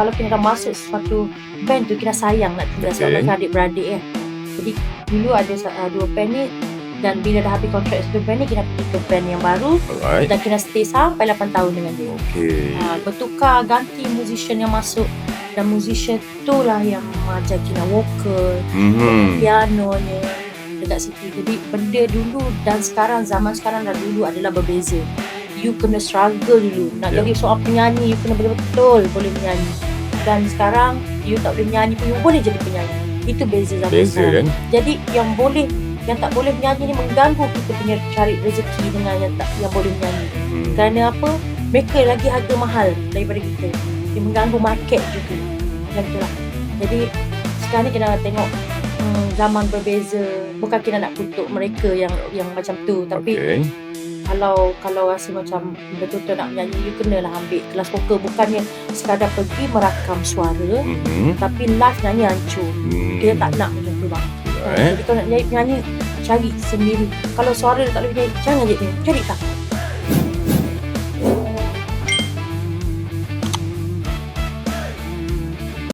kalau kita dah masuk sesuatu band tu, kita sayang nak tinggal sebab macam adik-beradik kan. Jadi dulu ada 2 band ni, dan bila dah habis kontrak satu band ni, kita pergi ke band yang baru. Dan kita stay sampai 8 tahun dengan dia. Bertukar ganti musician yang masuk, dan musician tu lah yang ajar kita vokal, pianonya dekat situ. Jadi benda dulu dan sekarang, zaman sekarang dan dulu adalah berbeza. You kena struggle dulu nak jadi seorang penyanyi. You kena betul-betul boleh menyanyi. Dan sekarang you tak boleh menyanyi pun you boleh jadi penyanyi. Itu beza zaman sekarang. Jadi yang tak boleh menyanyi ni mengganggu kita punya cari rezeki dengan yang boleh menyanyi. Kerana apa? Mereka lagi harga mahal daripada kita. Dia mengganggu market juga. Macam itulah. Jadi sekarang ni kita tengok zaman berbeza. Bukan kita nak kutuk mereka yang macam tu, tapi kalau rasa macam betul-betul nak menyanyi, you kenalah ambil kelas vokal. Bukannya sekadar pergi merakam suara, tapi live nyanyi hancur. Kita tak nak macam tu bang. Jadi kalau nak nyanyi, cari sendiri. Kalau suara tak boleh nyanyi, jangan jadi cari tak.